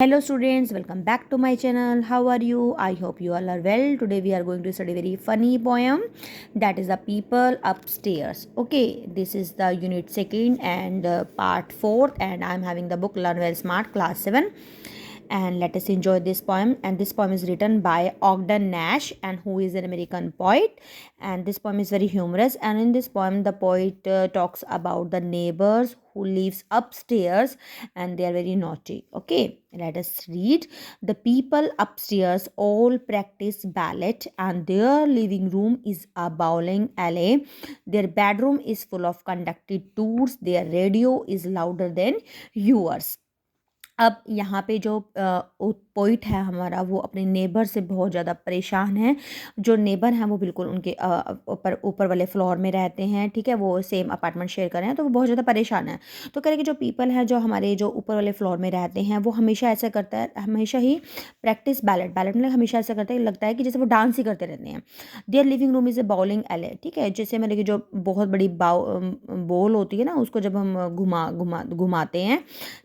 Hello students, welcome back to my channel. How are you? I hope you all are well. Today we are going to study very funny poem, that is the people upstairs. Okay, this is the unit second and part fourth, and I'm having the book Learn Well Smart class 7. And let us enjoy this poem. And this poem is written by Ogden Nash, and who is an American poet. And this poem is very humorous. And in this poem, the poet talks about the neighbors who lives upstairs, and they are very naughty. Okay, let us read. The people upstairs all practice ballet, and their living room is a bowling alley. Their bedroom is full of conducted tours. Their radio is louder than yours. अब यहाँ पे जो poet है हमारा, वो अपने neighbour से बहुत ज़्यादा परेशान है। जो नेबर हैं वो बिल्कुल उनके ऊपर ऊपर वाले फ्लोर में रहते हैं, ठीक है, वो सेम अपार्टमेंट शेयर कर रहे हैं, तो वो बहुत ज़्यादा परेशान है। तो कह रहे कि जो पीपल हैं जो हमारे जो ऊपर वाले फ्लोर में रहते हैं, वो हमेशा ऐसा करता है, हमेशा ही प्रैक्टिस बैलेट बैलेट मतलब हमेशा ऐसा करता है, लगता है कि जैसे वो डांस ही करते रहते हैं। Their living room is a bowling alley, ठीक है, जैसे मतलब कि जो बहुत बड़ी बॉल होती है ना, उसको जब हम घुमाते हैं,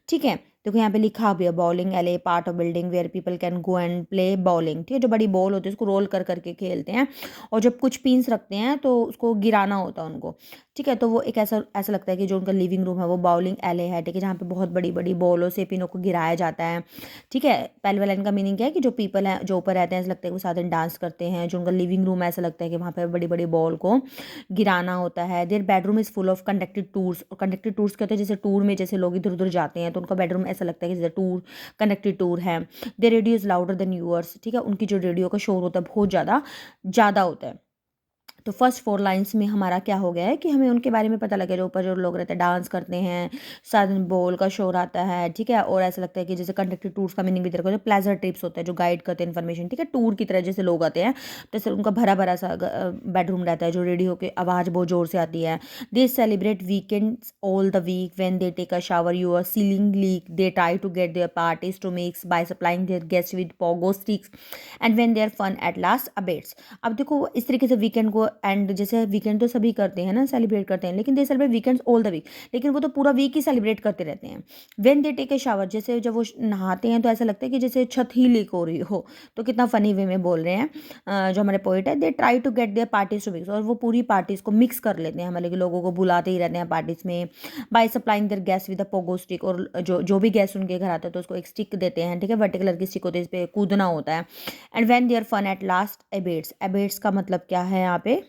ठीक है। देखो यहाँ पे लिखा हुआ है bowling alley part of building where people can go and play bowling, ठीक है। जो बड़ी बॉल होती है उसको रोल कर करके खेलते हैं, और जब कुछ पिन्स रखते हैं तो उसको गिराना होता है उनको, ठीक है। तो वो एक ऐसा ऐसा लगता है कि जो उनका लिविंग रूम है वो बॉलिंग एले है, ठीक है, जहाँ पे बहुत बड़ी बड़ी बॉलों से पिनों को गिराया जाता है, ठीक है। पहले वाला इनका मीनिंग क्या है कि जो पीपल हैं जो ऊपर रहते हैं, ऐसा लगता है कि वो साथ दिन डांस करते हैं। जो उनका लिविंग रूम है, ऐसा लगता है कि वहाँ पर बड़ी बड़ी बॉल को गिराना होता है। Their bedroom is full of conducted tours, और कंडक्टेड टूर्स क्या होते हैं, जैसे टूर में जैसे लोग इधर उधर जाते हैं तो उनका बेडरूम ऐसा लगता है कि जैसे टूर कनेक्टेड टूर है। Their radio is louder than yours, ठीक है, उनकी जो रेडियो का शोर होता है बहुत ज़्यादा होता है। तो फर्स्ट 4 लाइन्स में हमारा क्या हो गया है कि हमें उनके बारे में पता लगे, जो ऊपर जो लोग रहते हैं डांस करते हैं, साथ में बॉल का शोर आता है, ठीक है। और ऐसा लगता है कि जैसे कंडक्टेड टूर्स का मीनिंग भी देखो, जो प्लेजर ट्रिप्स होता है जो गाइड करते हैं इन्फॉर्मेशन, ठीक है, टूर की तरह जैसे लोग आते हैं, तो जैसे उनका भरा भरा सा बेडरूम रहता है, जो रेडियो की आवाज़ बहुत ज़ोर से आती है। They celebrate weekends all the week when they take a shower your ceiling leak, they try to get their parties to mix by supplying their guest with pogo sticks, and when their fun at last abates. अब देखो इस तरीके से weekend को, and जैसे weekend तो सभी करते हैं ना, सेलिब्रेट करते हैं, लेकिन they celebrate weekends all the week, लेकिन वो तो पूरा वीक ही सेलिब्रेट करते रहते हैं। When they take a shower, जैसे जब वो नहाते हैं तो ऐसा लगता है कि जैसे छत ही लीक हो रही हो। तो कितना फनी वे में बोल रहे हैं जो हमारे पोइट है। They try to get their parties to mix, और वो पूरी पार्टीज को मिक्स कर लेते हैं, हमारे लोगों को बुलाते ही रहते हैं पार्टीज में। Bye supplying their guest with a Pogo stick, और जो भी गेस्ट उनके घर आते हैं तो उसको एक स्टिक देते हैं, ठीक है, वर्टिकल कलर की स्टिक होती है, इस पर कूदना होता है। And when their fun at last abates, abates का मतलब क्या है यहाँ पे,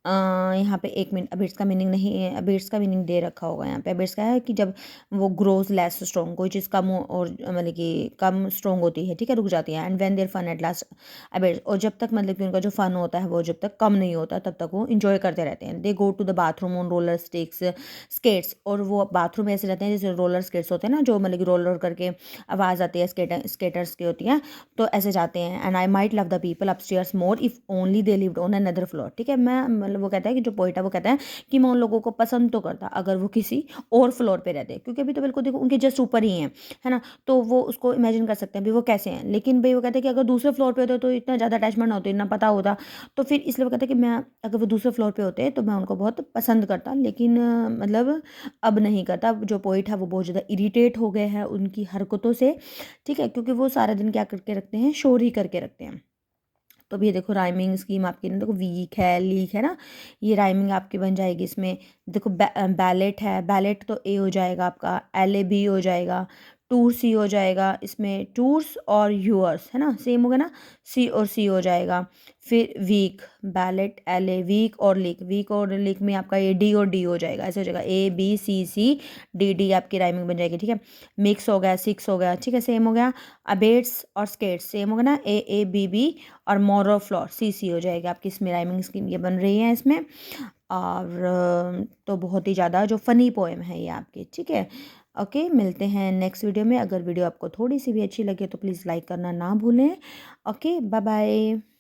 यहाँ पे एक मिनट, अबिट्स का मीनिंग नहीं है, अबिट्स का मीनिंग दे रखा होगा यहाँ पे। अबिट्स का है कि जब वो ग्रोज लेस स्ट्रॉन्ग, कोई चीज़ कम और मतलब कि कम स्ट्रॉन्ग होती है, ठीक है, रुक जाती है। And when their fun at last abates, और जब तक मतलब कि उनका जो फन होता है वो जब तक कम नहीं होता तब तक वो इंजॉय करते रहते हैं। They go to the bathroom on roller sticks skates, और वो बाथरूम में ऐसे रहते हैं जैसे रोलर स्केट्स होते हैं ना, जो मतलब कि रोलर करके आवाज़ आती है, स्केटर्स की होती है, तो ऐसे जाते हैं। And I might love the people upstairs more if only they lived on another floor, ठीक है। मैं मतलब वो कहता है कि जो पोइट है वो कहता है कि मैं उन लोगों को पसंद तो करता अगर वो किसी और फ्लोर पे रहते, क्योंकि अभी तो बिल्कुल देखो उनके जस्ट ऊपर ही हैं, है ना, तो वो उसको इमेजिन कर सकते हैं भी वो कैसे हैं। लेकिन भाई वो कहते हैं कि अगर दूसरे फ्लोर पे होते तो इतना ज़्यादा अटैचमेंट ना होती, इतना पता होता, तो फिर इसलिए वो कहते हैं कि मैं अगर वो दूसरे फ्लोर पे होते तो मैं उनको बहुत पसंद करता, लेकिन मतलब अब नहीं करता। जो पोइट है वो बहुत ज़्यादा इरीटेट हो गए हैं उनकी हरकतों से, ठीक है, क्योंकि वो सारा दिन क्या करके रखते हैं, शोर ही करके रखते हैं। तो अभी ये देखो राइमिंग स्कीम आपकी ना, देखो वीक है लीक है ना, ये राइमिंग आपकी बन जाएगी इसमें। देखो बैलेट है, बैलेट तो ए हो जाएगा आपका, एल ए बी हो जाएगा, टूर सी हो जाएगा, इसमें टूर्स और यूअर्स है ना, सेम हो गया ना, सी और सी हो जाएगा। फिर वीक, बैलेट एल ए, वीक और लीक में आपका ये डी और डी हो जाएगा, ऐसे हो जाएगा A B C C D D आपकी राइमिंग बन जाएगी, ठीक है। मिक्स हो गया, सिक्स हो गया, ठीक है, सेम हो गया। अबेट्स और स्केट्स सेम हो गया ना, ए ए बी बी, और मोरो फ्लोर सी सी हो जाएगी आपकी, इसमें राइमिंग स्कीम ये बन रही है इसमें। और तो बहुत ही ज़्यादा जो फ़नी पोएम है ये आपकी, ठीक है। ओके, मिलते हैं नेक्स्ट वीडियो में। अगर वीडियो आपको थोड़ी सी भी अच्छी लगे तो प्लीज़ लाइक करना ना भूलें। Okay, bye bye.